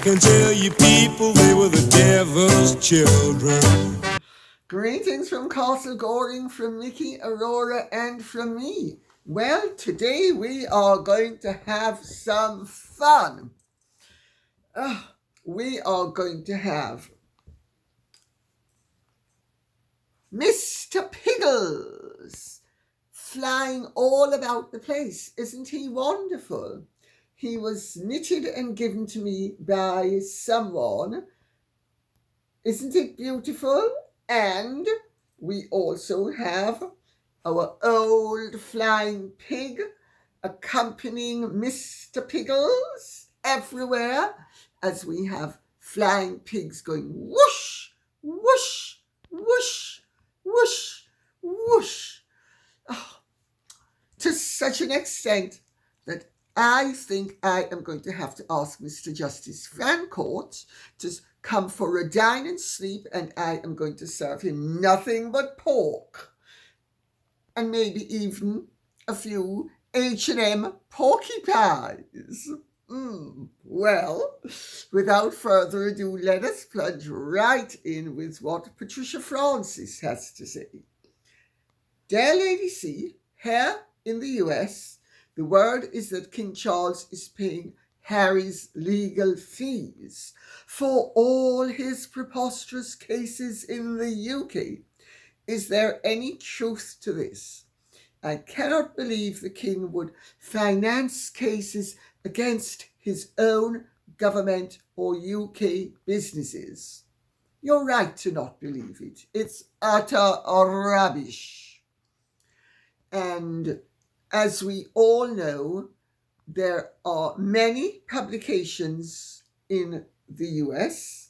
can tell you people they were the devil's children. Greetings from Castle Goring, from Nikki, Aurora, and from me. Well, today we are going to have some fun. We are going to have Mr. Piggles flying all about the place. Isn't he wonderful? He was knitted and given to me by someone. Isn't it beautiful? And we also have our old flying pig accompanying Mr. Piggles everywhere, as we have flying pigs going whoosh, whoosh, whoosh, whoosh, whoosh. Oh, to such an extent that I think I am going to have to ask Mr. Justice Fancourt to come for a dine and sleep, and I am going to serve him nothing but pork. And maybe even a few H&M porky pies. Well, without further ado, let us plunge right in with what Patricia Francis has to say. Dear Lady C, here in the US, the word is that King Charles is paying Harry's legal fees for all his preposterous cases in the UK. Is there any truth to this? I cannot believe the King would finance cases against his own government or UK businesses. You're right to not believe it. It's utter rubbish. And as we all know, there are many publications in the US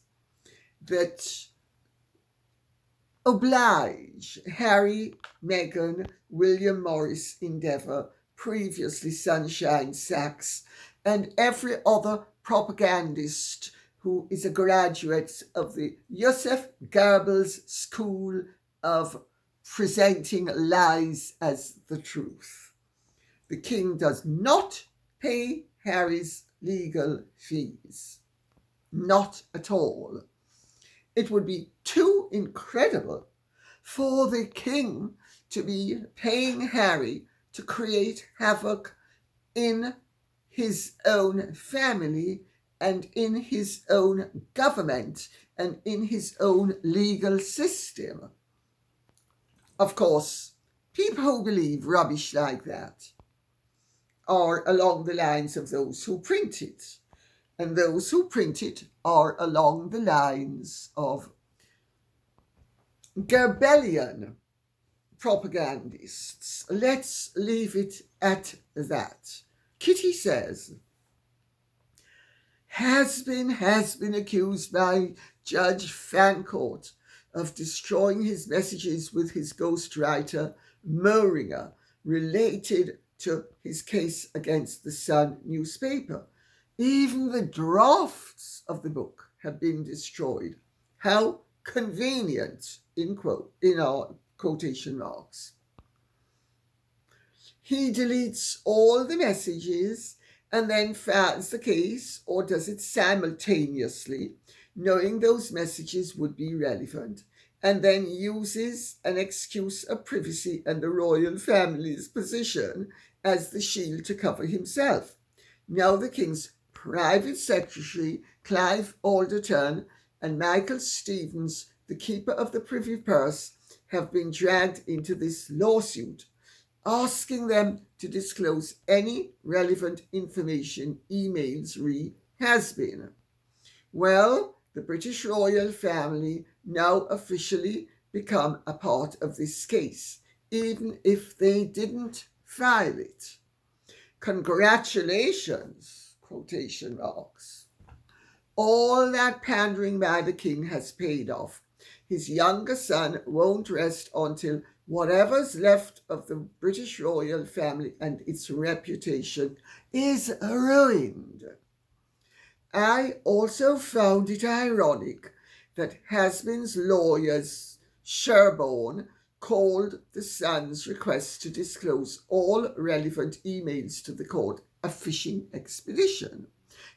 that oblige Harry, Meghan, William Morris Endeavour, previously Sunshine Sachs, and every other propagandist who is a graduate of the Joseph Goebbels School of presenting lies as the truth. The King does not pay Harry's legal fees. Not at all. It would be too incredible for the King to be paying Harry to create havoc in his own family and in his own government and in his own legal system. Of course, people who believe rubbish like that are along the lines of those who print it. And those who print it are along the lines of Goebbelian propagandists. Let's leave it at that. Kitty says, has been accused by Judge Fancourt of destroying his messages with his ghostwriter Moringer related to his case against the Sun newspaper. Even the drafts of the book have been destroyed. How convenient, in our quotation marks. He deletes all the messages and then files the case, or does it simultaneously, knowing those messages would be relevant, and then uses an excuse of privacy and the royal family's position as the shield to cover himself. Now the King's private secretary, Clive Alderton, and Michael Stevens, the keeper of the Privy Purse, have been dragged into this lawsuit, asking them to disclose any relevant information emails has been. Well, the British royal family now officially become a part of this case, even if they didn't file it. Congratulations, quotation marks. All that pandering by the King has paid off. His younger son won't rest until whatever's left of the British royal family and its reputation is ruined. I also found it ironic that Hasbin's lawyers, Sherborne, called the Sun's request to disclose all relevant emails to the court a fishing expedition,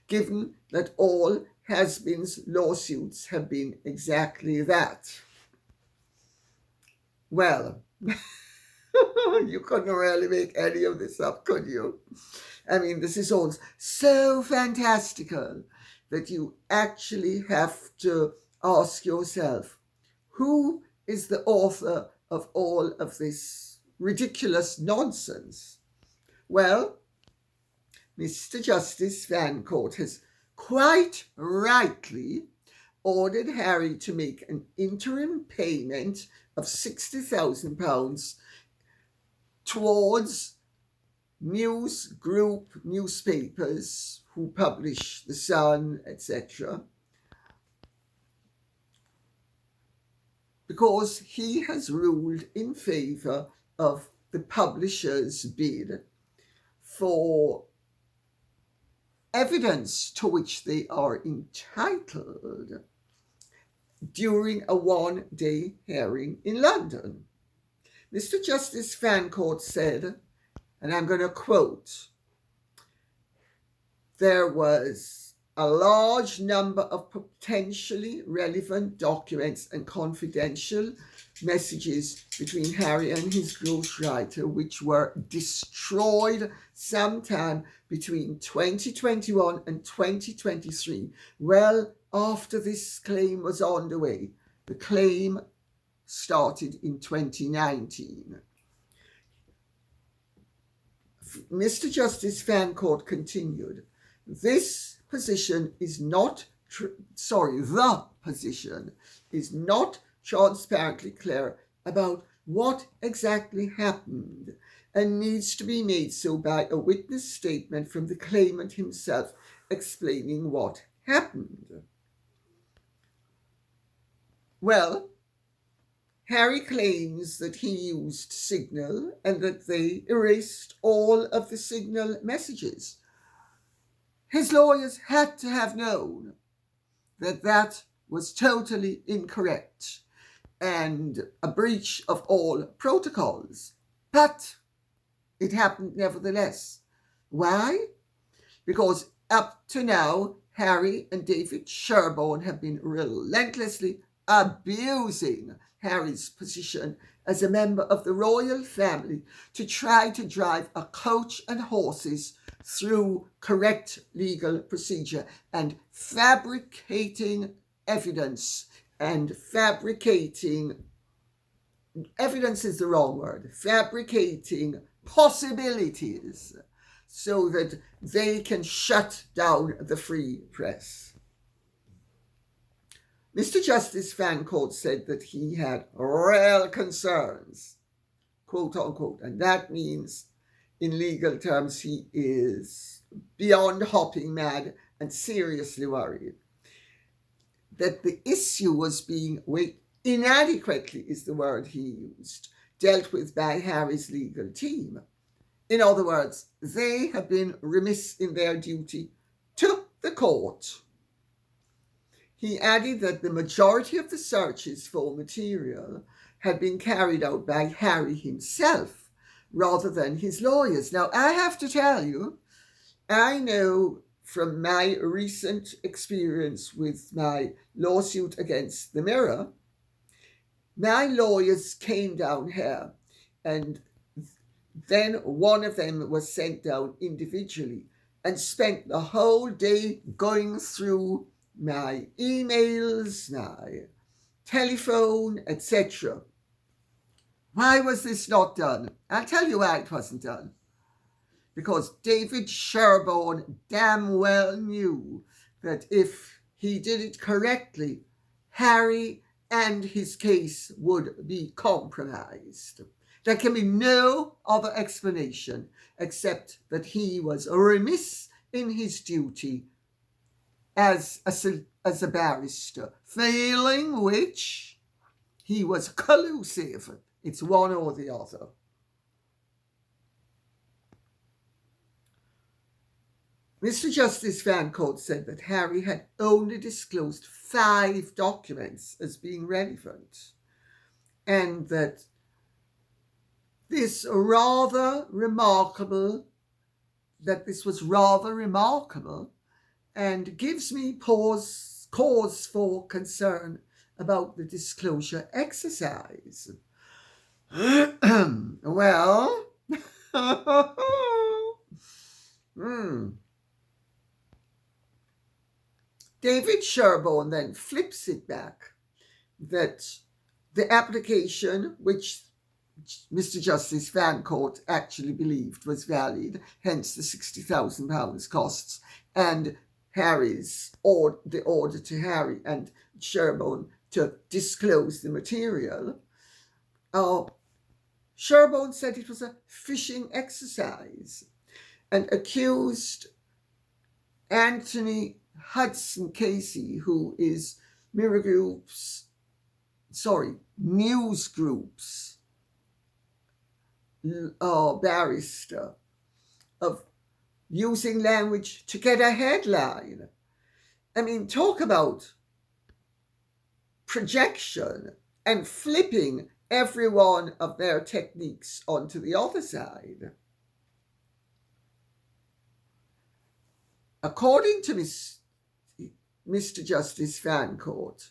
given that all has-beens' lawsuits have been exactly that. Well, you couldn't really make any of this up, could you? I mean, this is all so fantastical that you actually have to ask yourself, who is the author of all of this ridiculous nonsense? Well, Mr. Justice Fancourt has quite rightly ordered Harry to make an interim payment of £60,000 towards news group newspapers who publish The Sun, etc., because he has ruled in favour of the publisher's bid for evidence to which they are entitled during a one-day hearing in London. Mr. Justice Fancourt said, and I'm going to quote, there was a large number of potentially relevant documents and confidential messages between Harry and his ghostwriter which were destroyed sometime between 2021 and 2023, well after this claim was underway. The claim started in 2019. Mr. Justice Fancourt continued, the position is not transparently clear about what exactly happened and needs to be made so by a witness statement from the claimant himself explaining what happened. Well, Harry claims that he used Signal and that they erased all of the Signal messages. His lawyers had to have known that that was totally incorrect and a breach of all protocols. But it happened nevertheless. Why? Because up to now, Harry and David Sherborne have been relentlessly abusing Harry's position as a member of the royal family to try to drive a coach and horses through correct legal procedure and fabricating evidence is the wrong word, fabricating possibilities so that they can shut down the free press. Mr. Justice Fancourt said that he had real concerns, quote unquote, and that means in legal terms he is beyond hopping mad and seriously worried that the issue was being inadequately is the word he used, dealt with by Harry's legal team. In other words, they have been remiss in their duty to the court. He added that the majority of the searches for material had been carried out by Harry himself rather than his lawyers. Now, I have to tell you, I know from my recent experience with my lawsuit against the Mirror, my lawyers came down here and then one of them was sent down individually and spent the whole day going through my emails, my telephone, etc. Why was this not done? I'll tell you why it wasn't done. Because David Sherborne damn well knew that if he did it correctly, Harry and his case would be compromised. There can be no other explanation except that he was remiss in his duty as a barrister, failing which he was collusive. It's one or the other. Mr. Justice Fancourt said that Harry had only disclosed 5 documents as being relevant, and that this was rather remarkable and gives me cause for concern about the disclosure exercise. Well, David Sherborne then flips it back that the application, which Mr. Justice Fancourt actually believed was valid, hence the £60,000 costs, and the order to Harry and Sherborne to disclose the material. Sherborne said it was a fishing exercise and accused Anthony Hudson Casey, who is News Group's barrister, of using language to get a headline. I mean, talk about projection and flipping every one of their techniques onto the other side. According to Mr. Justice Fancourt,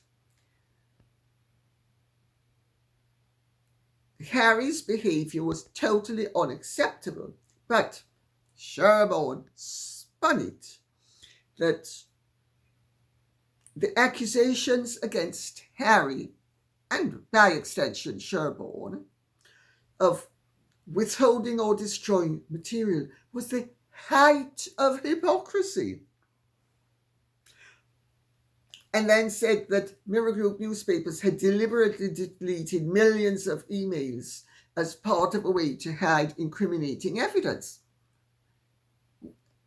Harry's behaviour was totally unacceptable, but Sherborne spun it that the accusations against Harry, and by extension Sherborne, of withholding or destroying material was the height of hypocrisy. And then said that Mirror Group newspapers had deliberately deleted millions of emails as part of a way to hide incriminating evidence.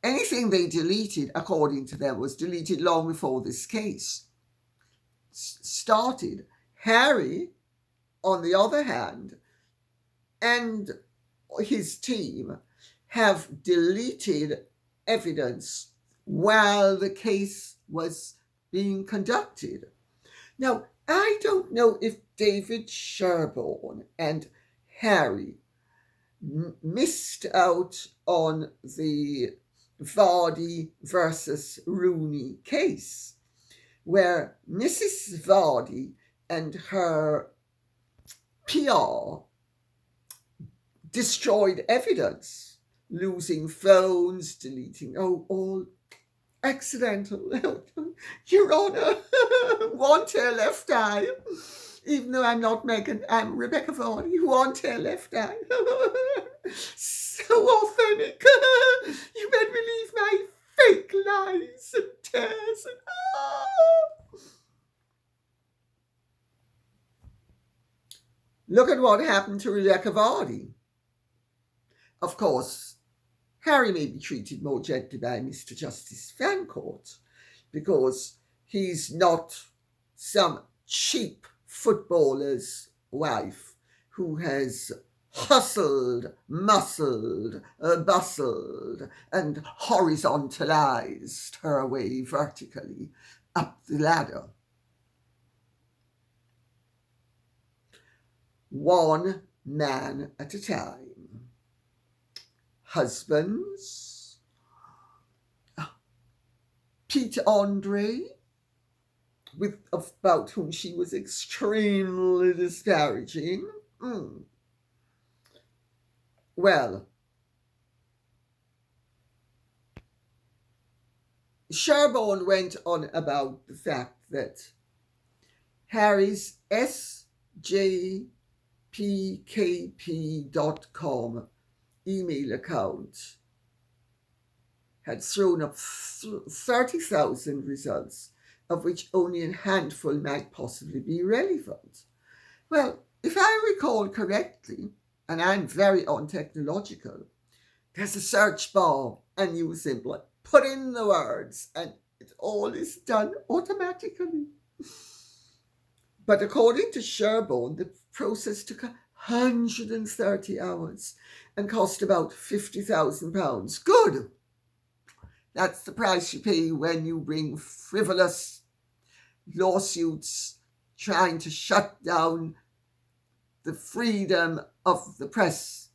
Anything they deleted, according to them, was deleted long before this case started. Harry, on the other hand, and his team have deleted evidence while the case was being conducted. Now, I don't know if David Sherborne and Harry missed out on the Vardy versus Rooney case, where Mrs. Vardy and her PR destroyed evidence, losing phones, deleting all accidental. Your Honour, one tail left eye. Even though I'm not Meghan, I'm Rebecca Vardy, one tail left eye. So authentic. You better believe my fake lies and tears. Look at what happened to Rebecca Vardy. Of course, Harry may be treated more gently by Mr. Justice Fancourt because he's not some cheap footballer's wife who has hustled, muscled, bustled, and horizontalized her way vertically up the ladder. One man at a time. Husbands, Peter Andre, about whom she was extremely disparaging. Well, Sherborne went on about the fact that Harry's sjpkp.com email account had thrown up 30,000 results, of which only a handful might possibly be relevant. Well, if I recall correctly, and I'm very untechnological, there's a search bar and you simply put in the words and it all is done automatically. But according to Sherborne, the process took 130 hours and cost about £50,000. Good. That's the price you pay when you bring frivolous lawsuits trying to shut down the freedom of the press.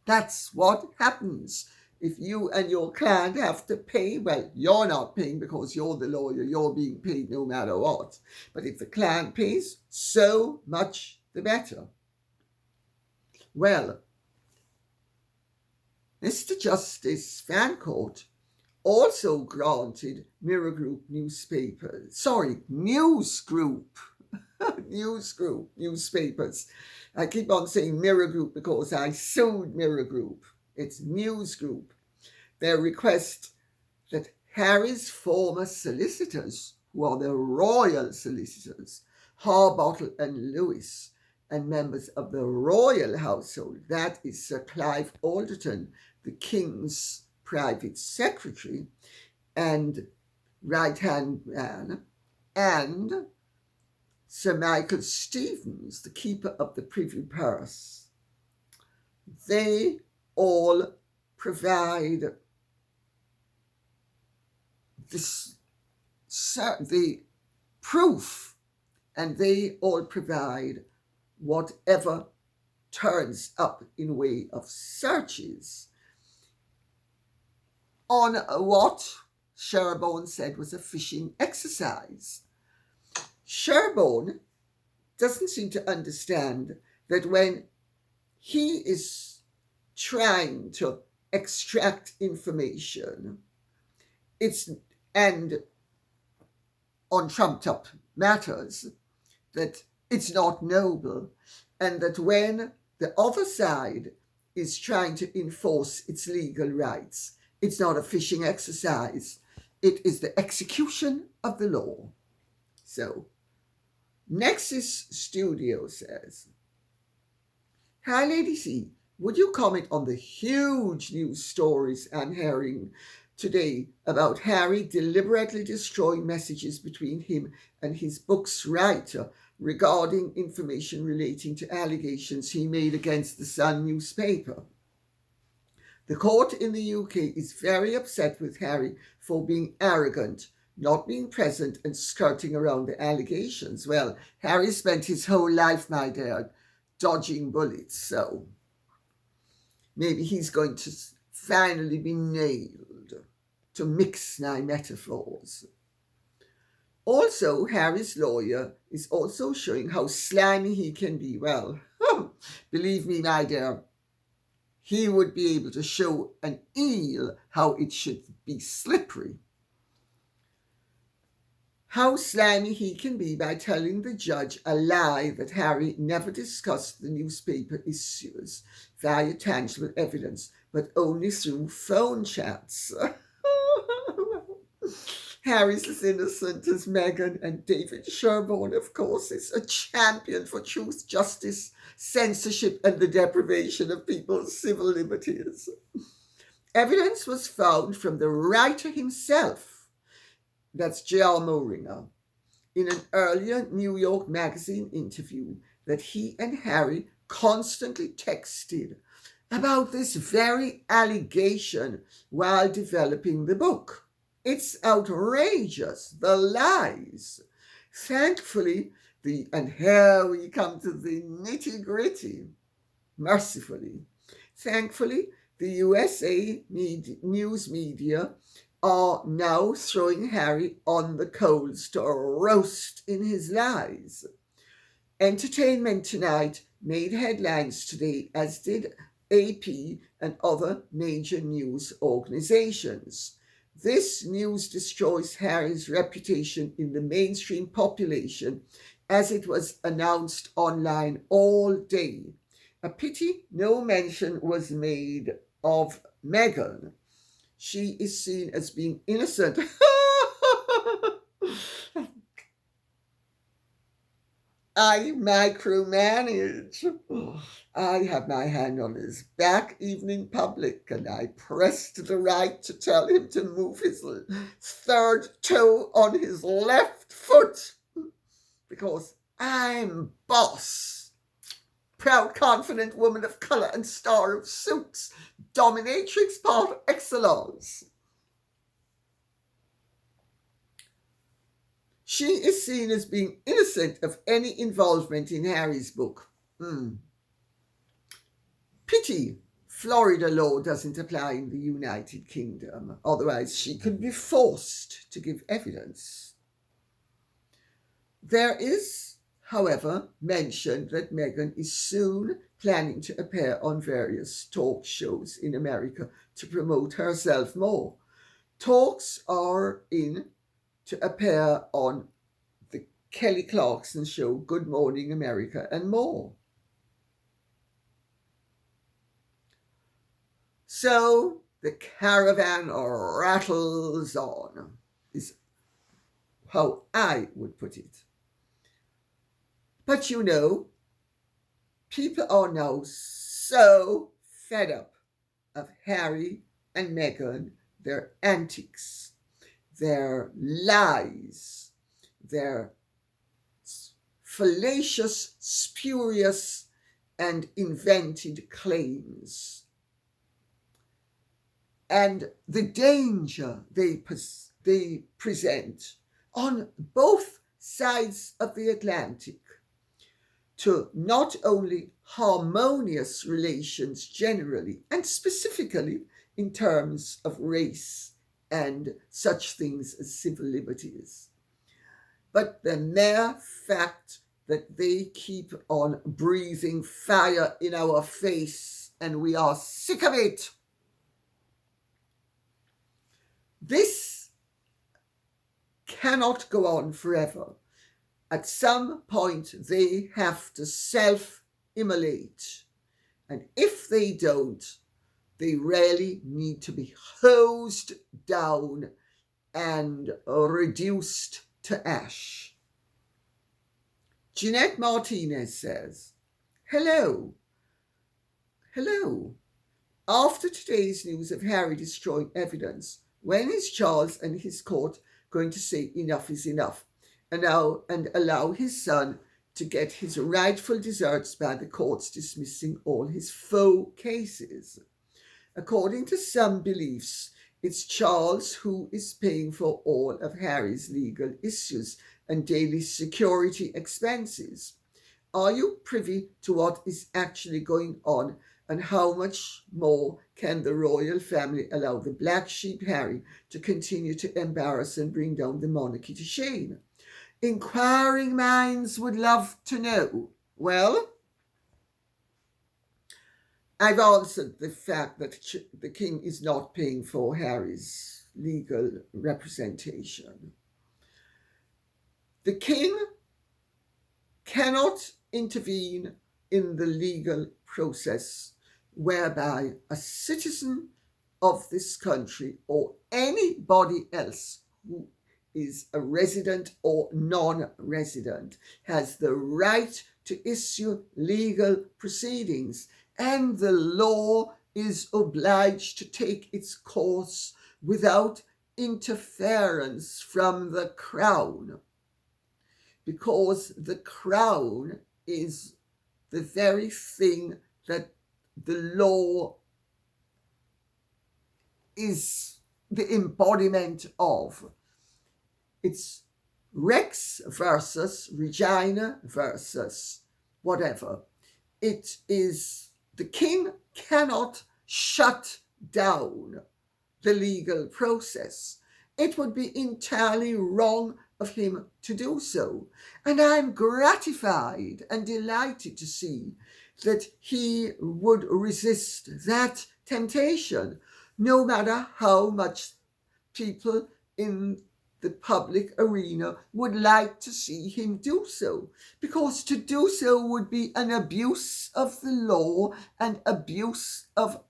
That's what happens if you and your client have to pay, well, you're not paying because you're the lawyer, you're being paid no matter what. But if the client pays, so much the better. Well, Mr. Justice Fancourt also granted Mirror Group newspapers, newspapers. I keep on saying Mirror Group because I sued Mirror Group. It's News Group. Their request that Harry's former solicitors, who are the royal solicitors, Harbottle and Lewis, and members of the royal household, that is Sir Clive Alderton, the King's private secretary and right-hand man, and Sir Michael Stevens, the keeper of the Privy Purse. They all provide the proof, and they all provide whatever turns up in way of searches on what Sherborne said was a fishing exercise. Sherborne doesn't seem to understand that when he is trying to extract information, and on trumped up matters, that it's not noble, and that when the other side is trying to enforce its legal rights, it's not a fishing exercise, it is the execution of the law. So, Nexus Studio says, "Hi, Lady C, would you comment on the huge news stories I'm hearing today about Harry deliberately destroying messages between him and his book's writer regarding information relating to allegations he made against the Sun newspaper? The court in the UK is very upset with Harry for being arrogant, not being present and skirting around the allegations. Well, Harry spent his whole life, my dear, dodging bullets, so maybe he's going to finally be nailed, to mix my metaphors. Also, Harry's lawyer is also showing how slimy he can be. Well, believe me, my dear, he would be able to show an eel how it should be slippery. How slimy he can be by telling the judge a lie that Harry never discussed the newspaper issues via tangible evidence, but only through phone chats. Harry's as innocent as Meghan, and David Sherborne, of course, is a champion for truth, justice, censorship, and the deprivation of people's civil liberties. Evidence was found from the writer himself, that's J.R. Moringer, in an earlier New York Magazine interview that he and Harry constantly texted about this very allegation while developing the book. It's outrageous, the lies. Thankfully, and here we come to the nitty-gritty, mercifully. Thankfully, the USA news media are now throwing Harry on the coals to roast in his lies. Entertainment Tonight made headlines today, as did AP and other major news organizations. This news destroys Harry's reputation in the mainstream population, as it was announced online all day. A pity no mention was made of Meghan. She is seen as being innocent. I micromanage. I have my hand on his back even in public, and I pressed the right to tell him to move his third toe on his left foot, because I'm boss. Proud, confident woman of colour and star of suits, dominatrix par excellence. She is seen as being innocent of any involvement in Harry's book. Pity Florida law doesn't apply in the United Kingdom, otherwise she could be forced to give evidence. There is, however, mention that Meghan is soon planning to appear on various talk shows in America to promote herself more. Talks are in to appear on the Kelly Clarkson show, Good Morning America, and more. So the caravan rattles on, is how I would put it. But you know, people are now so fed up of Harry and Meghan, their antics, their lies, their fallacious, spurious, and invented claims, and the danger they present on both sides of the Atlantic to not only harmonious relations generally, and specifically in terms of race and such things as civil liberties, but the mere fact that they keep on breathing fire in our face and we are sick of it. This cannot go on forever. At some point, they have to self-immolate. And if they don't, they really need to be hosed down and reduced to ash. Jeanette Martinez says, Hello. After today's news of Harry destroying evidence, when is Charles and his court going to say enough is enough and allow his son to get his rightful deserts by the courts dismissing all his faux cases? According to some beliefs, it's Charles who is paying for all of Harry's legal issues and daily security expenses. Are you privy to what is actually going on, and how much more can the royal family allow the black sheep Harry to continue to embarrass and bring down the monarchy to shame? Inquiring minds would love to know. Well, I've answered the fact that the king is not paying for Harry's legal representation. The king cannot intervene in the legal process whereby a citizen of this country or anybody else who is a resident or non-resident has the right to issue legal proceedings, and the law is obliged to take its course without interference from the crown, because the crown is the very thing that the law is the embodiment of. It's Rex versus Regina versus whatever. It is, the king cannot shut down the legal process. It would be entirely wrong of him to do so. And I'm gratified and delighted to see that he would resist that temptation, no matter how much people in the public arena would like to see him do so, because to do so would be an abuse of the law and abuse of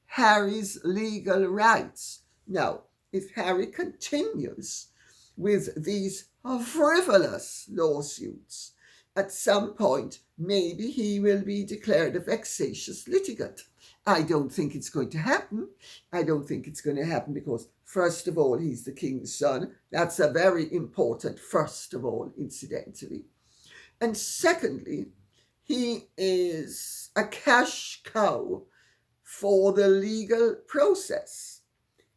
Harry's legal rights. Now, if Harry continues with these frivolous lawsuits, at some point, maybe he will be declared a vexatious litigant. I don't think it's going to happen. I don't think it's going to happen because, first of all, he's the king's son. That's a very important first of all, incidentally. And secondly, he is a cash cow for the legal process.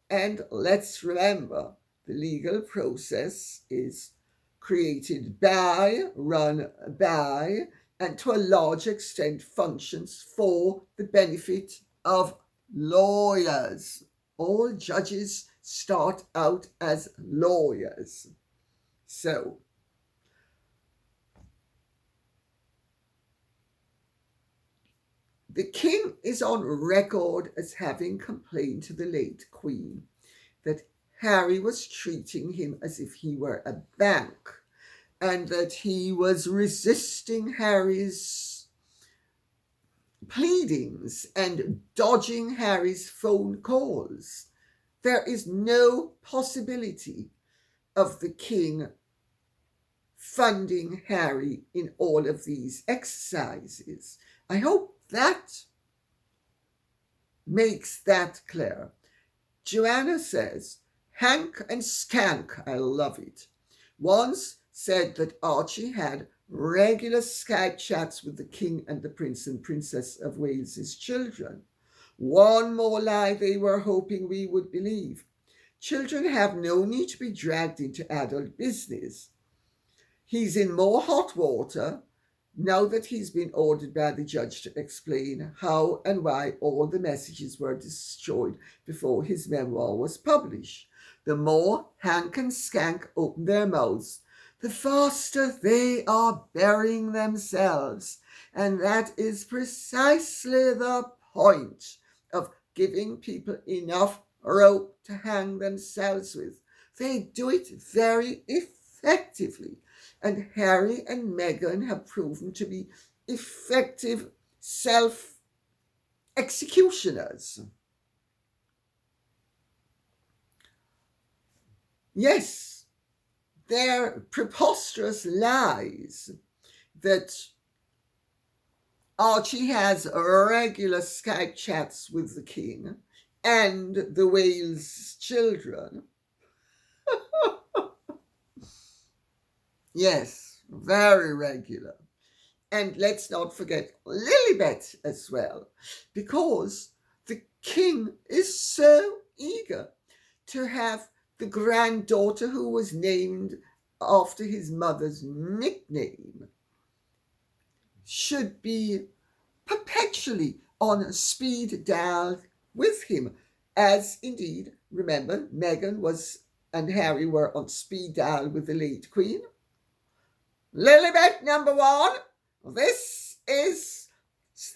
And let's remember, the legal process is created by, run by, and to a large extent functions for the benefit of lawyers. All judges start out as lawyers. So, the king is on record as having complained to the late Queen that Harry was treating him as if he were a bank, and that he was resisting Harry's pleadings and dodging Harry's phone calls. There is no possibility of the king funding Harry in all of these exercises. I hope that makes that clear. Joanna says, Hank and Skank, I love it, once said that Archie had regular Skype chats with the King and the Prince and Princess of Wales's children. One more lie they were hoping we would believe. Children have no need to be dragged into adult business. He's in more hot water now that he's been ordered by the judge to explain how and why all the messages were destroyed before his memoir was published. The more Hank and Skank open their mouths, the faster they are burying themselves. And that is precisely the point of giving people enough rope to hang themselves with. They do it very effectively. And Harry and Meghan have proven to be effective self-executioners. Yes, their preposterous lies that Archie has regular Skype chats with the king and the Wales children. Yes, very regular. And let's not forget Lilibet as well, because the king is so eager to have the granddaughter who was named after his mother's nickname should be perpetually on speed dial with him, as indeed, remember, Meghan and Harry were on speed dial with the late Queen. Lilibet number 1, this is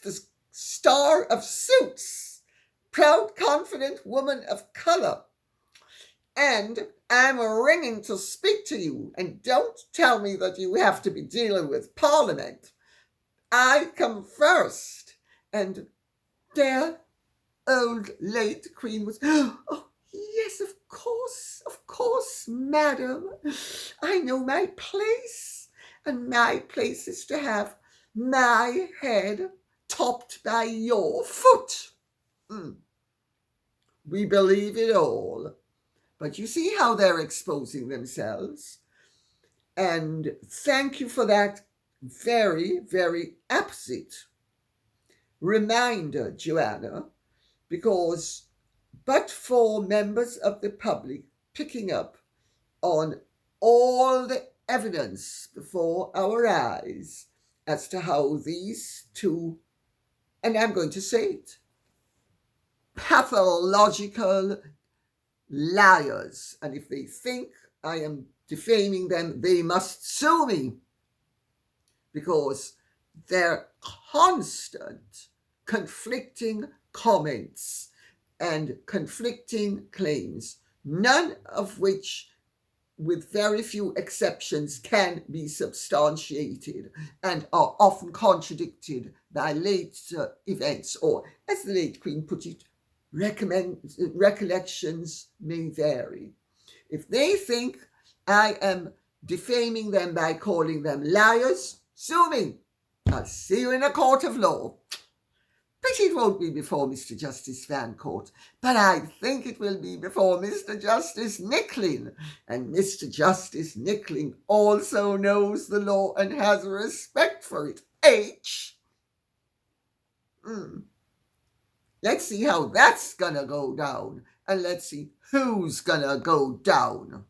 the star of Suits, proud, confident woman of colour. And I'm ringing to speak to you, and don't tell me that you have to be dealing with Parliament. I come first. And their old late Queen was, oh, yes, of course, madam. I know my place. And my place is to have my head topped by your foot. We believe it all. But you see how they're exposing themselves. And thank you for that very, very apposite reminder, Joanna, because but for members of the public picking up on all the evidence before our eyes as to how these two, and I'm going to say it, pathological liars, and if they think I am defaming them, they must sue me, because their constant conflicting comments and conflicting claims, none of which, with very few exceptions, can be substantiated and are often contradicted by late events, or, as the late Queen put it, recollections may vary. If they think I am defaming them by calling them liars, sue me. I'll see you in a court of law. But it won't be before Mr. Justice Fancourt, but I think it will be before Mr. Justice Nickling. And Mr. Justice Nickling also knows the law and has a respect for it. Let's see how that's gonna go down, and let's see who's gonna go down.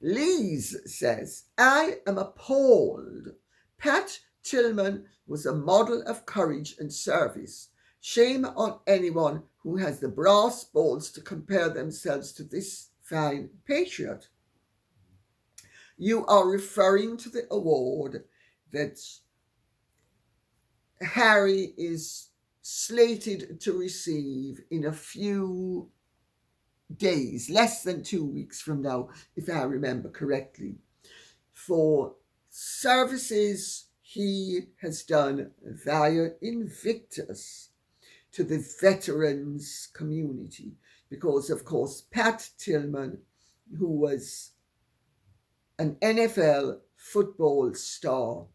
Lise says, I am appalled. Pat Tillman was a model of courage and service. Shame on anyone who has the brass balls to compare themselves to this fine patriot. You are referring to the award that Harry is slated to receive in a few days, less than 2 weeks from now, if I remember correctly, for services he has done via Invictus to the veterans community. Because, of course, Pat Tillman, who was an NFL football star,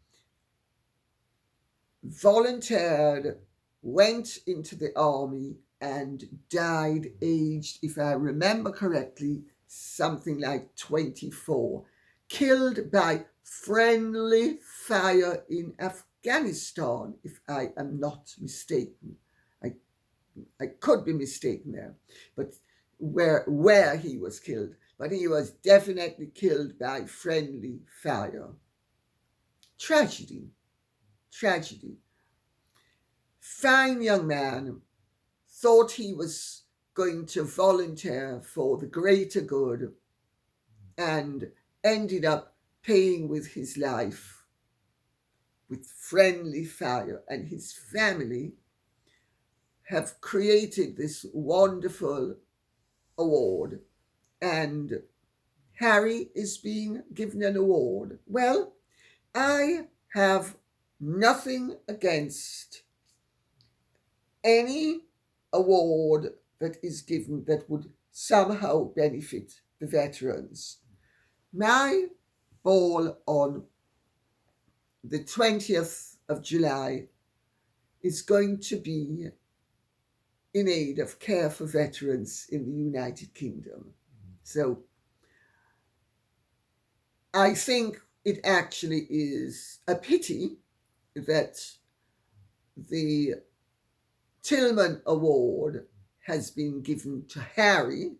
volunteered, went into the army, and died aged, if I remember correctly, something like 24, killed by friendly fire in Afghanistan, if I am not mistaken. I could be mistaken there, but where he was killed, but he was definitely killed by friendly fire. Tragedy. Fine young man, thought he was going to volunteer for the greater good and ended up paying with his life with friendly fire, and his family have created this wonderful award, and Harry is being given an award. Well, I have nothing against any award that is given that would somehow benefit the veterans. My ball on the 20th of July is going to be in aid of care for veterans in the United Kingdom. So I think it actually is a pity that the Tillman Award has been given to Harry.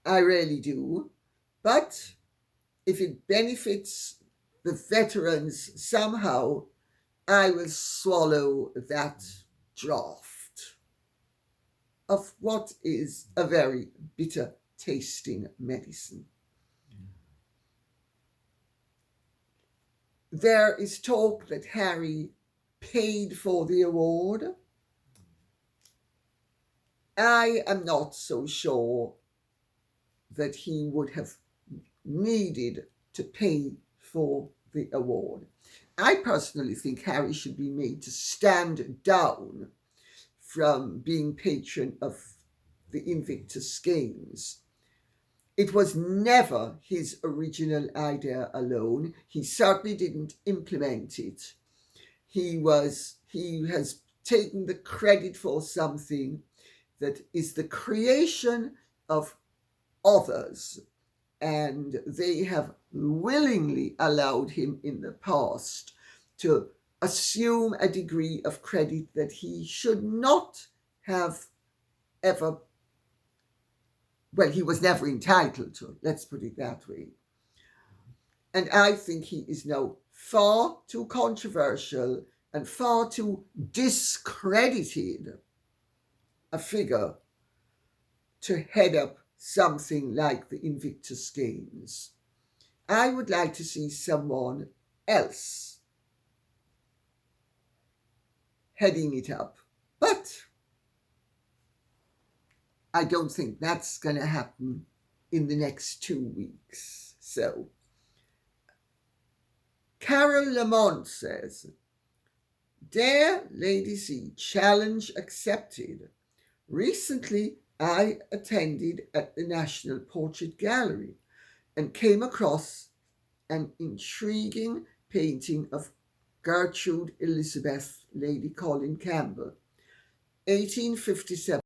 I really do. But if it benefits the veterans somehow, I will swallow that draught of what is a very bitter tasting medicine. There is talk that Harry paid for the award. I am not so sure that he would have needed to pay for the award. I personally think Harry should be made to stand down from being patron of the Invictus Games. It was never his original idea alone. He certainly didn't implement it. He has taken the credit for something that is the creation of others, and they have willingly allowed him in the past to assume a degree of credit that he should not have ever, well, he was never entitled to, let's put it that way. And I think he is now far too controversial and far too discredited a figure to head up something like the Invictus Games. I would like to see someone else heading it up, but I don't think that's going to happen in the next 2 weeks. So, Carol Lamont says, Dear Lady C, challenge accepted. Recently, I attended at the National Portrait Gallery and came across an intriguing painting of Gertrude Elizabeth, Lady Colin Campbell, 1857-1811.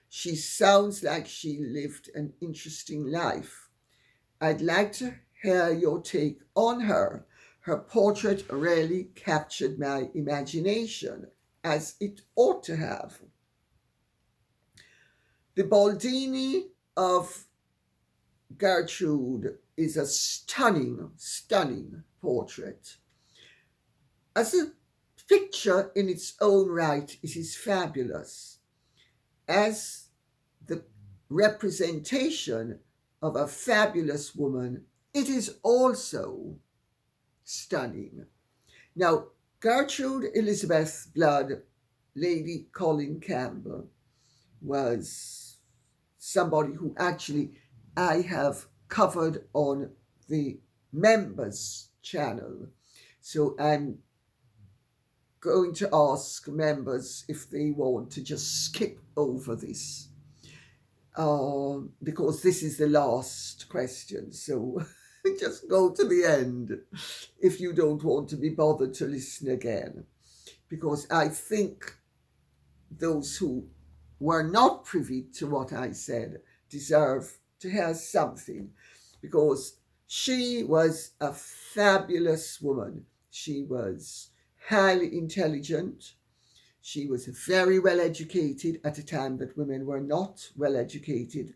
She sounds like she lived an interesting life. I'd like to hear your take on her. Her portrait really captured my imagination, as it ought to have. The Baldini of Gertrude is a stunning portrait. As a picture in its own right, it is fabulous. As the representation of a fabulous woman, it is also stunning. Now, Gertrude Elizabeth Blood, Lady Colin Campbell, was somebody who actually I have covered on the members channel. So I'm going to ask members if they want to just skip over this, because this is the last question. So just go to the end if you don't want to be bothered to listen again, because I think those who were not privy to what I said deserve to hear something, because she was a fabulous woman. She was highly intelligent. She was very well educated at a time that women were not well educated.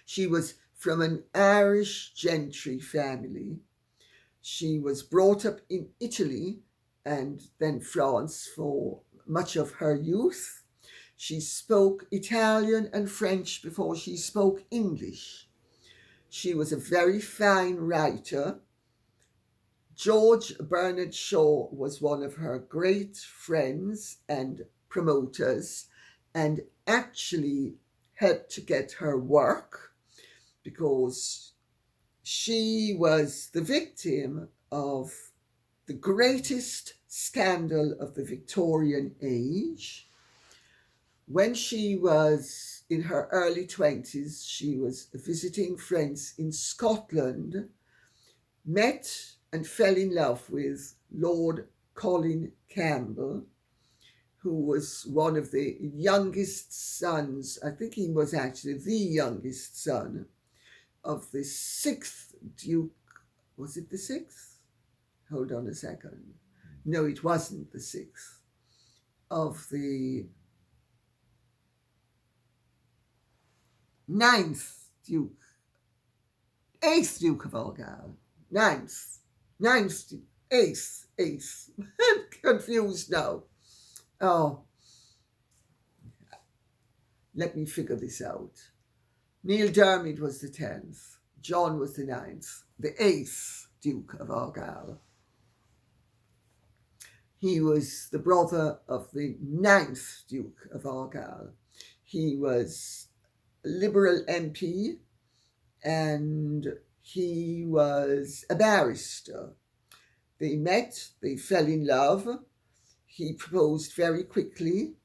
She was from an Irish Gentry family. She was brought up in Italy and then France for much of her youth. She spoke Italian and French before she spoke English. She was a very fine writer. George Bernard Shaw was one of her great friends and promoters, and actually helped to get her work, because she was the victim of the greatest scandal of the Victorian age. When she was in her early 20s, she was visiting friends in Scotland, met and fell in love with Lord Colin Campbell, who was one of the youngest sons, I think he was actually the youngest son, of the 6th Duke. Was it the 6th? Hold on a second. No, it wasn't the 6th. Of the 9th Duke. 8th Duke of Argyll. 9th, 8th. I'm confused now. Oh, let me figure this out. Neil Dermot was the 10th. John was the 9th. The 8th Duke of Argyll. He was the brother of the 9th Duke of Argyll. He was a Liberal MP and he was a barrister. They met, they fell in love. He proposed very quickly,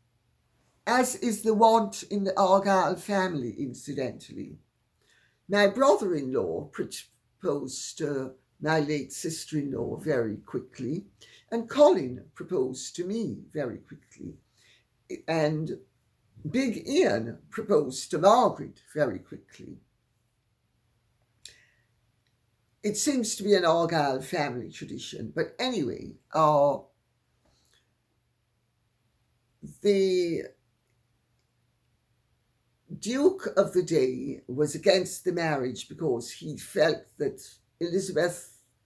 as is the wont in the Argyll family, incidentally. My brother-in-law proposed to my late sister-in-law very quickly, and Colin proposed to me very quickly. And Big Ian proposed to Margaret very quickly. It seems to be an Argyll family tradition, but anyway, the Duke of the day was against the marriage because he felt that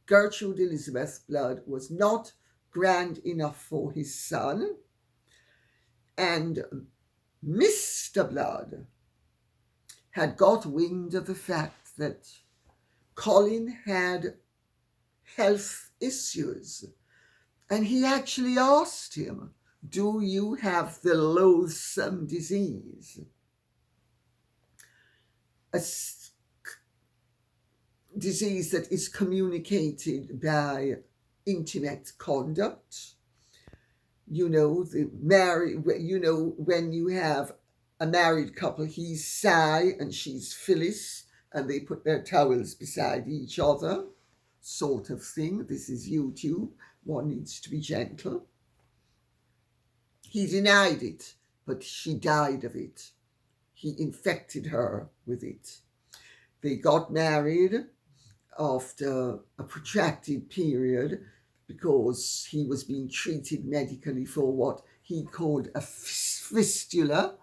Gertrude Elizabeth Blood was not grand enough for his son, and Mr. Blood had got wind of the fact that Colin had health issues, and he actually asked him, "Do you have the loathsome disease?" A disease that is communicated by intimate conduct. When you have a married couple, he's Cy and she's Phyllis, and they put their towels beside each other, sort of thing. This is YouTube. One needs to be gentle. He denied it, but she died of it. He infected her with it. They got married after a protracted period because he was being treated medically for what he called a fistula,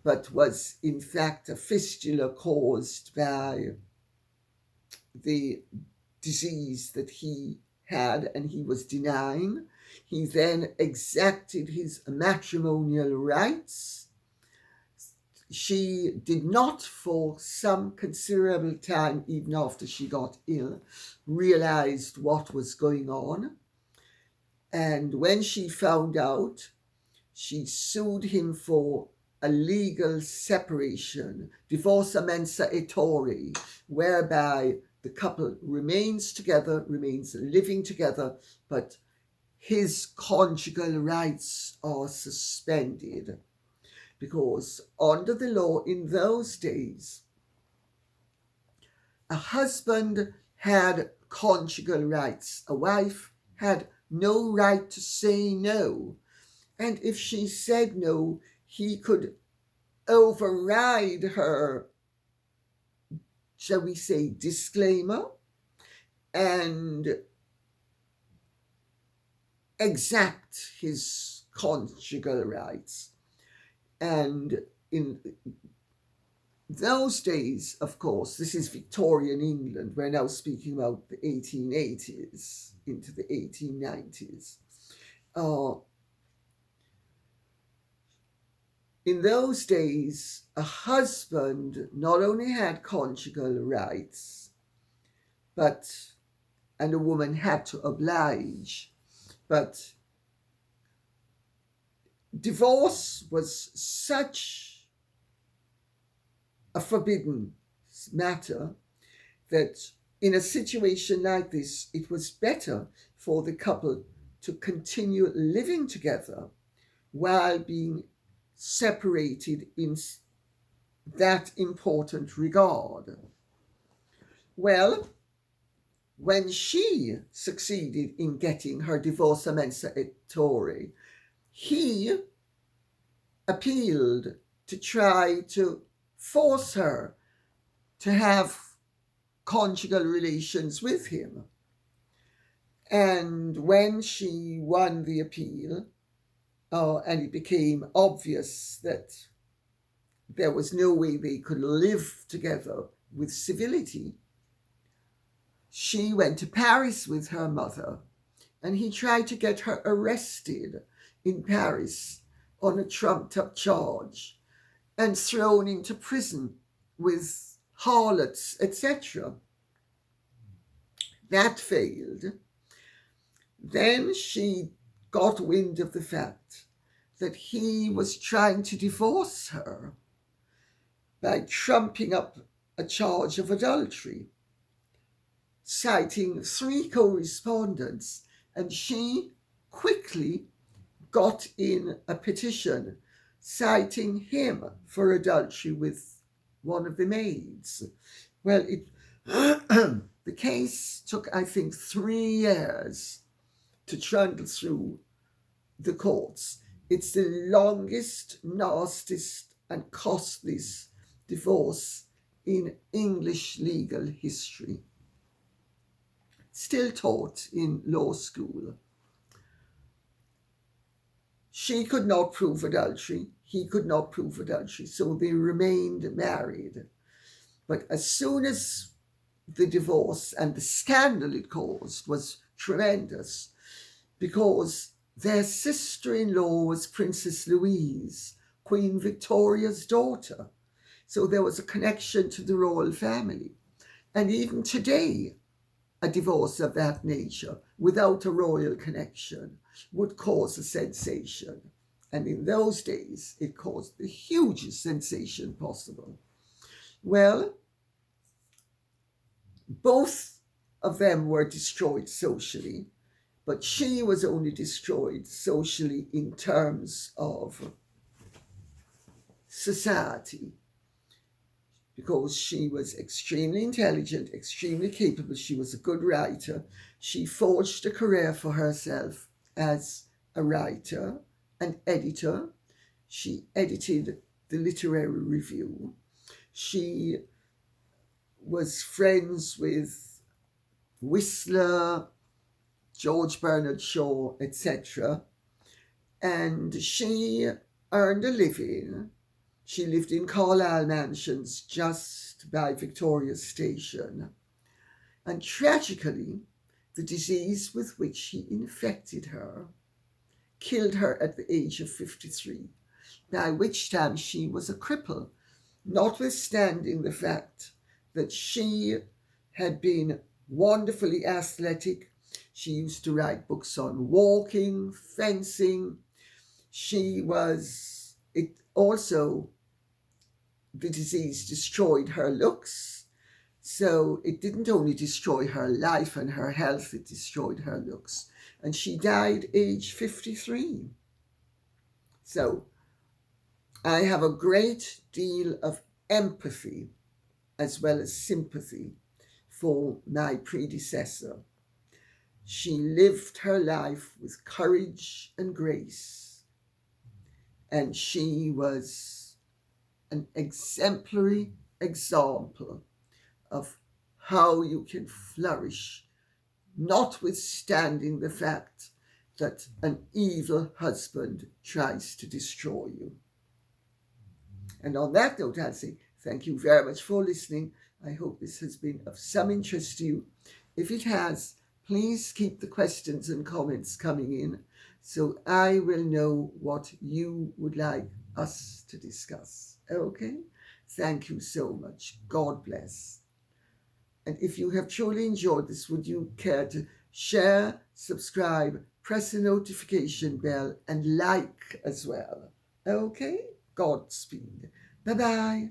but was in fact a fistula caused by the disease that he had and he was denying. He then exacted his matrimonial rights. She did not, for some considerable time, even after she got ill, realized what was going on. And when she found out, she sued him for a legal separation, divorce mensa ettore, whereby the couple remains living together, but his conjugal rights are suspended. Because under the law in those days, a husband had conjugal rights. A wife had no right to say no. And if she said no, he could override her, shall we say, disclaimer and exact his conjugal rights. And in those days, of course, this is Victorian England. We're now speaking about the 1880s into the 1890s. In those days, a husband not only had conjugal rights, and a woman had to oblige, but divorce was such a forbidden matter that in a situation like this, it was better for the couple to continue living together while being separated in that important regard. Well, when she succeeded in getting her divorce mensa ettore, he appealed to try to force her to have conjugal relations with him. And when she won the appeal, and it became obvious that there was no way they could live together with civility, she went to Paris with her mother, and he tried to get her arrested in Paris on a trumped-up charge and thrown into prison with harlots, etc. That failed. Then she got wind of the fact that he was trying to divorce her by trumping up a charge of adultery, citing 3 correspondents, and she quickly got in a petition citing him for adultery with one of the maids. Well, the case took, I think, 3 years to trundle through the courts. It's the longest, nastiest, and costliest divorce in English legal history. Still taught in law school. She could not prove adultery. He could not prove adultery. So they remained married. But as soon as the divorce and the scandal it caused was tremendous, because their sister-in-law was Princess Louise, Queen Victoria's daughter. So there was a connection to the royal family. And even today, a divorce of that nature without a royal connection would cause a sensation. And in those days, it caused the hugest sensation possible. Well, both of them were destroyed socially, but she was only destroyed socially in terms of society, because she was extremely intelligent, extremely capable. She was a good writer. She forged a career for herself as a writer and editor. She edited the Literary Review. She was friends with Whistler, George Bernard Shaw, etc. And she earned a living. She lived in Carlisle Mansions just by Victoria Station. And tragically, the disease with which he infected her killed her at the age of 53, by which time she was a cripple, notwithstanding the fact that she had been wonderfully athletic. She used to write books on walking, fencing. It also, the disease destroyed her looks. So it didn't only destroy her life and her health, it destroyed her looks. And she died age 53. So I have a great deal of empathy as well as sympathy for my predecessor. She lived her life with courage and grace, and she was an exemplary example of how you can flourish, notwithstanding the fact that an evil husband tries to destroy you. And on that note, I'll say thank you very much for listening. I hope this has been of some interest to you. If it has, please keep the questions and comments coming in so I will know what you would like us to discuss. Okay? Thank you so much. God bless. And if you have truly enjoyed this, would you care to share, subscribe, press the notification bell, and like as well? Okay? Godspeed. Bye-bye.